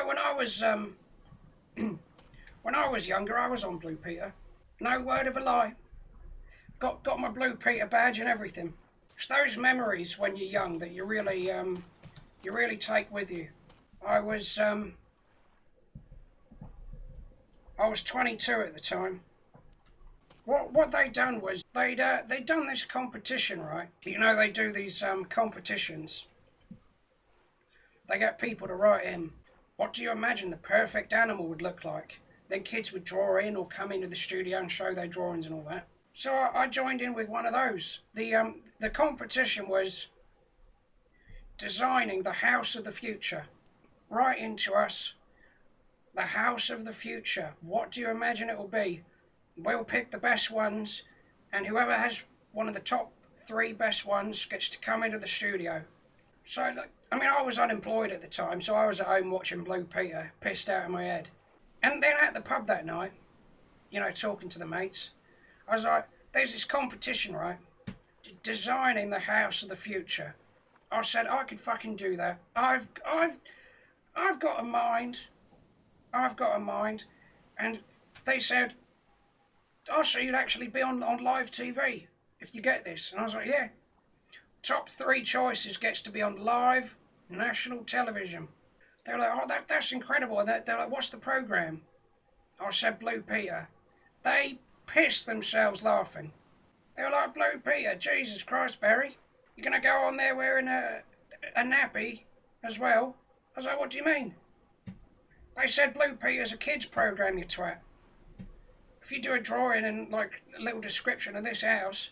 know, when I was younger, I was on Blue Peter. No word of a lie. Got my Blue Peter badge and everything. It's those memories when you're young that you really take with you. I was um, I was 22 at the time. What they'd done was they'd done this competition, right? You know, they do these competitions. They get people to write in, what do you imagine the perfect animal would look like? Then kids would draw in or come into the studio and show their drawings and all that. So I joined in with one of those. The competition was designing the house of the future. Write into us, the house of the future. What do you imagine it will be? We'll pick the best ones, and whoever has one of the top 3 best ones gets to come into the studio. So, I mean, I was unemployed at the time, so I was at home watching Blue Peter, pissed out of my head. And then at the pub that night, you know, talking to the mates, I was like, there's this competition, right? Designing the house of the future. I said, I could fucking do that. I've got a mind. I've got a mind. And they said, oh, so you'd actually be on live TV if you get this. And I was like, yeah. Top 3 choices gets to be on live national television. They were like, oh, that's incredible. And they're like, what's the programme? I said, Blue Peter. They pissed themselves laughing. They were like, Blue Peter, Jesus Christ, Barry. You're going to go on there wearing a nappy as well? I was like, what do you mean? They said Blue Peter's a kids programme, you twat. If you do a drawing and like a little description of this house,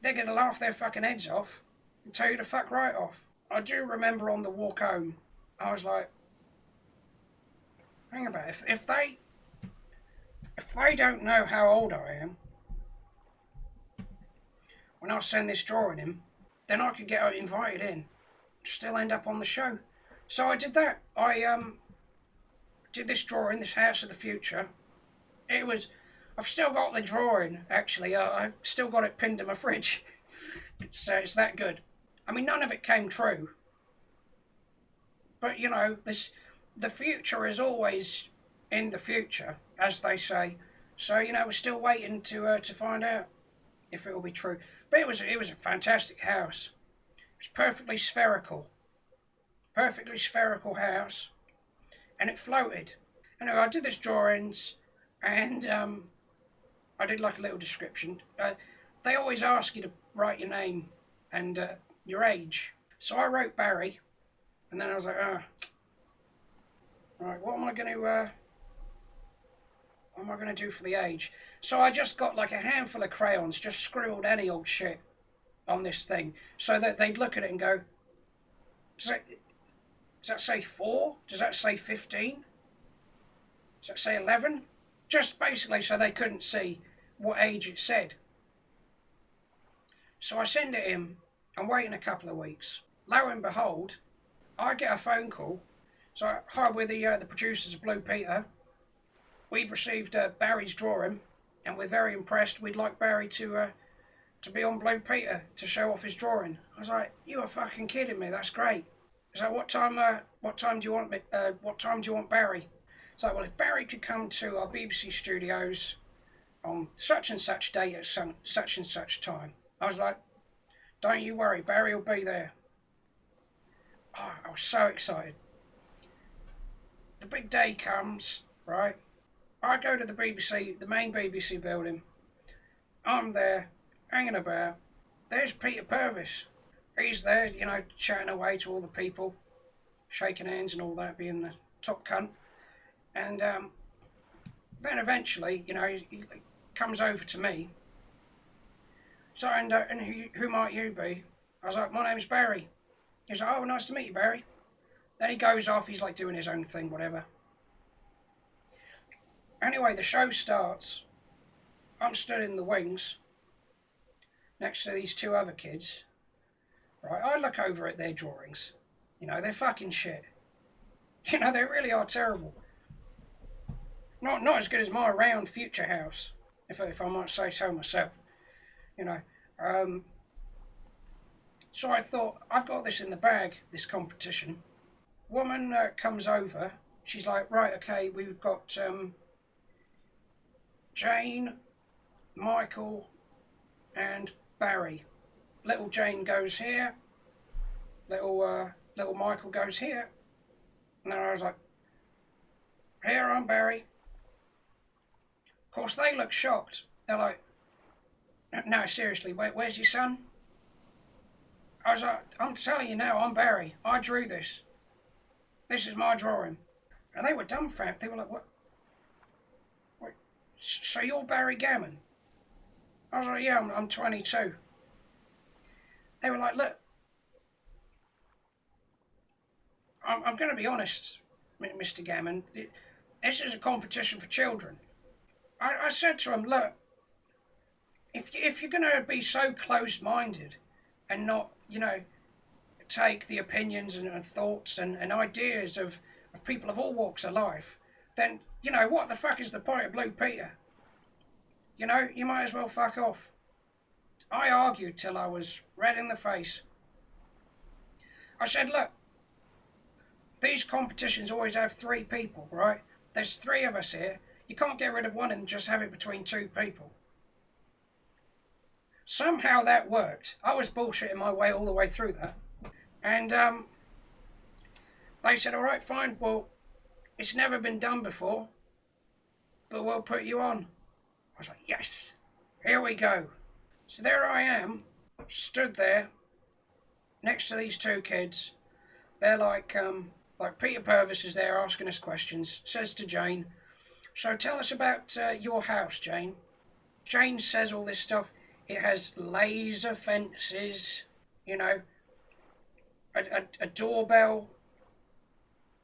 they're going to laugh their fucking heads off and tell you to fuck right off. I do remember on the walk home, I was like, hang about it. If they don't know how old I am, when I send this drawing in, then I could get invited in, still end up on the show. So I did that. I did this drawing, this house of the future. I've still got the drawing, actually. I've still got it pinned to my fridge. It's that good. I mean, none of it came true. But, you know, the future is always in the future, as they say. So, you know, we're still waiting to find out if it will be true. But it was a fantastic house. It was perfectly spherical. Perfectly spherical house. And it floated. Anyway, I did this drawings, and I did like a little description. They always ask you to write your name and your age. So I wrote Barry, and then I was like, right, what am I going to do for the age? So I just got like a handful of crayons, just scribbled any old shit on this thing, so that they'd look at it and go, does that say 4? Does that say 15? Does that say 11? Just basically so they couldn't see what age it said. So I send it in. I'm waiting a couple of weeks. Lo and behold, I get a phone call. So hi, we're the producers of Blue Peter. We've received Barry's drawing, and we're very impressed. We'd like Barry to be on Blue Peter to show off his drawing. I was like, you are fucking kidding me. That's great. So what time do you want what time do you want Barry? So, well, if Barry could come to our BBC studios on such and such date at such and such time. I was like, don't you worry, Barry will be there. Oh, I was so excited. The big day comes, right? I go to the BBC, the main BBC building. I'm there, hanging about. There's Peter Purvis. He's there, you know, chatting away to all the people, shaking hands and all that, being the top cunt. And then eventually, you know, he comes over to me. So, and who might you be? I was like, my name's Barry. He's like, oh, nice to meet you, Barry. Then he goes off, he's like doing his own thing, whatever. Anyway, the show starts. I'm stood in the wings, next to these 2 other kids. Right, I look over at their drawings. You know, they're fucking shit. You know, they really are terrible. Not as good as my round future house, if I might say so myself. You know, so I thought, I've got this in the bag, this competition. Woman comes over, she's like, right, okay, we've got Jane, Michael, and Barry. Little Jane goes here. Little Michael goes here. And then I was like, here, I'm Barry. Of course, they look shocked. They're like, no, seriously, where's your son? I was like, I'm telling you now, I'm Barry. I drew this. This is my drawing. And they were dumbfounded. They were like, what? So you're Barry Gammon? I was like, yeah, I'm 22. They were like, look, I'm going to be honest, Mr. Gammon. This is a competition for children. I said to him, look, if you're going to be so closed-minded and not, take the opinions and thoughts and ideas of people of all walks of life, then, what the fuck is the point of Blue Peter? You might as well fuck off. I argued till I was red in the face. I said, look, these competitions always have 3 people, right? There's 3 of us here. You can't get rid of one and just have it between 2 people. Somehow that worked. I was bullshitting my way all the way through that. And they said, all right, fine, well, it's never been done before, but we'll put you on. I was like, yes, here we go. So there I am, stood there, next to these 2 kids. They're like Peter Purvis is there asking us questions, says to Jane, so tell us about your house, Jane. Jane says all this stuff. It has laser fences, a doorbell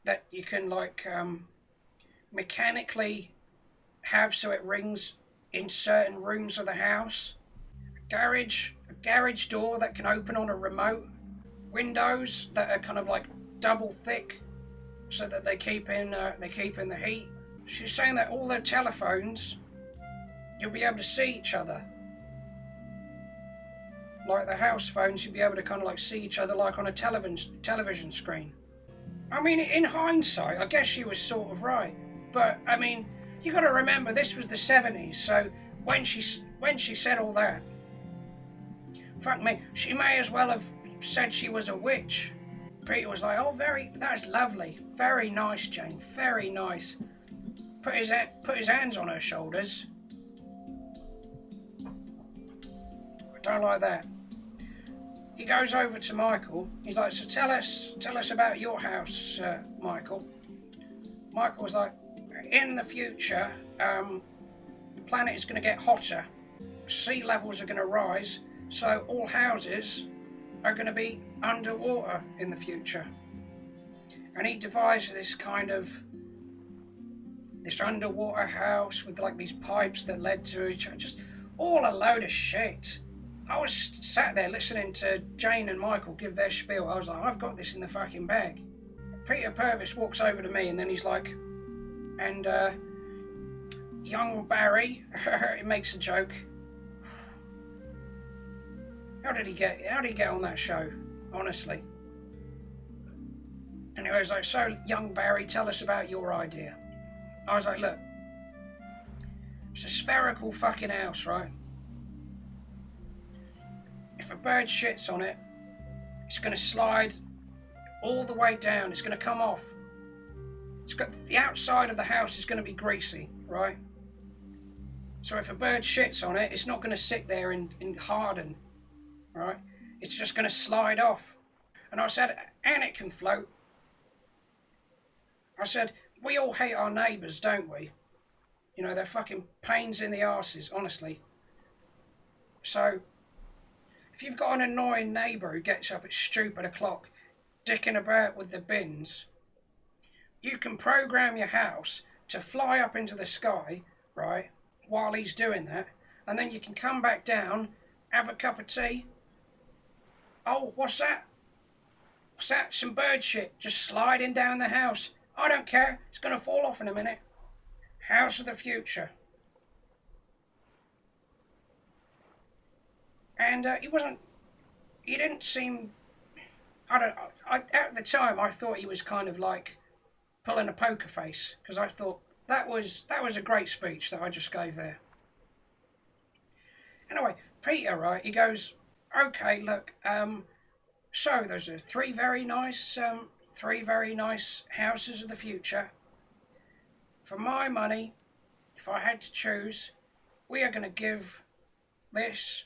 that you can mechanically have so it rings in certain rooms of the house. A garage door that can open on a remote. Windows that are kind of like double thick so that they keep in the heat. She's saying that all their telephones, you'll be able to see each other. Like the house phones, you'll be able to kind of like see each other like on a television screen. I mean, in hindsight, I guess she was sort of right. But, I mean, you got to remember, this was the 70s, so when she said all that, fuck me, she may as well have said she was a witch. Peter was like, oh, that's lovely. Very nice, Jane, very nice. Put his hands on her shoulders. I don't like that. He goes over to Michael. He's like, so tell us about your house, Michael. Michael was like, in the future, the planet is going to get hotter. Sea levels are going to rise, so all houses are going to be underwater in the future. And he devised this underwater house with like these pipes that led to each other. Just all a load of shit. I was sat there listening to Jane and Michael give their spiel. I was like, I've got this in the fucking bag. Peter Purvis walks over to me and then he's like, and young Barry, he makes a joke. How did he get on that show? Honestly. And he was like, so young Barry, tell us about your idea. I was like, look, it's a spherical fucking house, right? If a bird shits on it, it's going to slide all the way down. It's going to come off. The outside of the house is going to be greasy, right? So if a bird shits on it, it's not going to sit there and harden, right? It's just going to slide off. And I said, and it can float. I said, we all hate our neighbours, don't we? They're fucking pains in the arses, honestly. So, if you've got an annoying neighbour who gets up at stupid o'clock, dicking about with the bins, you can program your house to fly up into the sky, right, while he's doing that, and then you can come back down, have a cup of tea. Oh, what's that? What's that? Some bird shit just sliding down the house. I don't care. It's going to fall off in a minute. House of the future. And he didn't seem, at the time I thought he was kind of like pulling a poker face because I thought that was a great speech that I just gave there. Anyway, Peter, right? He goes, okay, look, so there's three very nice houses of the future. For my money, if I had to choose, we are going to give this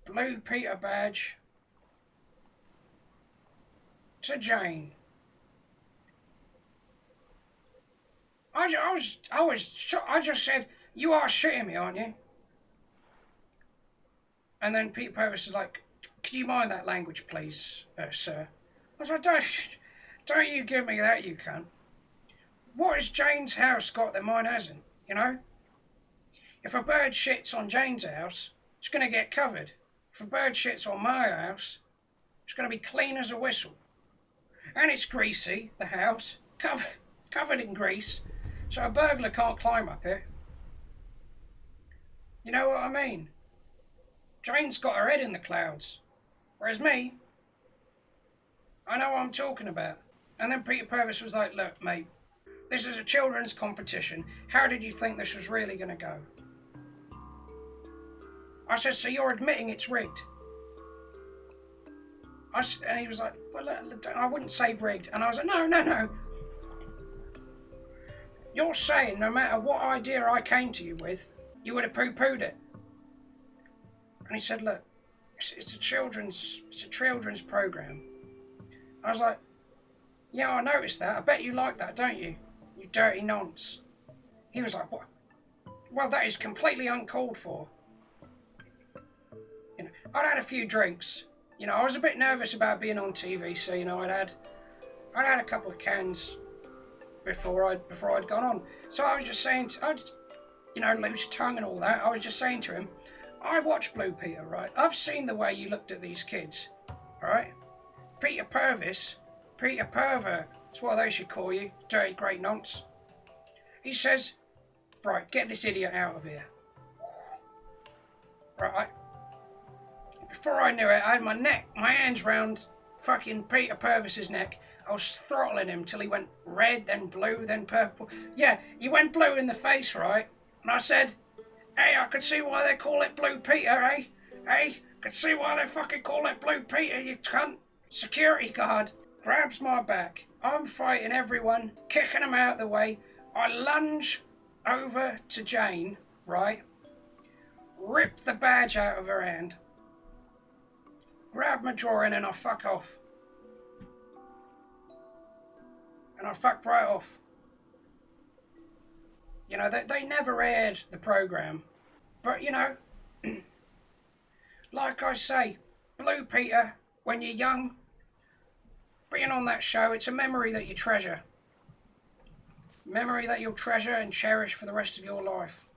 Blue Peter badge to Jane. I just said, you are shitting me, aren't you? And then Peter Purvis is like, could you mind that language, please, sir? I was like, don't you give me that, you cunt. What has Jane's house got that mine hasn't, you know? If a bird shits on Jane's house, it's going to get covered. If a bird shits on my house, it's going to be clean as a whistle. And it's greasy, the house, covered in grease, so a burglar can't climb up it. You know what I mean? Jane's got her head in the clouds, whereas me, I know what I'm talking about. And then Peter Purvis was like, look, mate, this is a children's competition. How did you think this was really going to go? I said, so you're admitting it's rigged? And he was like, well, I wouldn't say rigged. And I was like, no. You're saying no matter what idea I came to you with, you would have poo-pooed it. And he said, look, it's a children's program. I was like, yeah, I noticed that. I bet you like that, don't you? You dirty nonce. He was like, what? Well, that is completely uncalled for. You know, I'd had a few drinks. You know, I was a bit nervous about being on TV, so you know, I'd had a couple of cans before I'd gone on. So I was just saying, you know, loose tongue and all that. I was just saying to him, I watched Blue Peter, right? I've seen the way you looked at these kids, right? Peter Purvis, Peter Pervert, that's what they should call you, dirty great nonce. He says, right, get this idiot out of here. Right, before I knew it, I had my hands round fucking Peter Purvis's neck. I was throttling him till he went red, then blue, then purple. Yeah, he went blue in the face, right? And I said, hey, I could see why they call it Blue Peter, eh? Hey, could see why they fucking call it Blue Peter, you cunt. Security guard grabs my back. I'm fighting everyone, kicking them out of the way. I lunge over to Jane, right? Rip the badge out of her hand. Grab my drawing and I fuck off. And I fucked right off. You know, they never aired the programme. But, you know, like I say, Blue Peter, when you're young, being on that show, it's a memory that you treasure. Memory that you'll treasure and cherish for the rest of your life.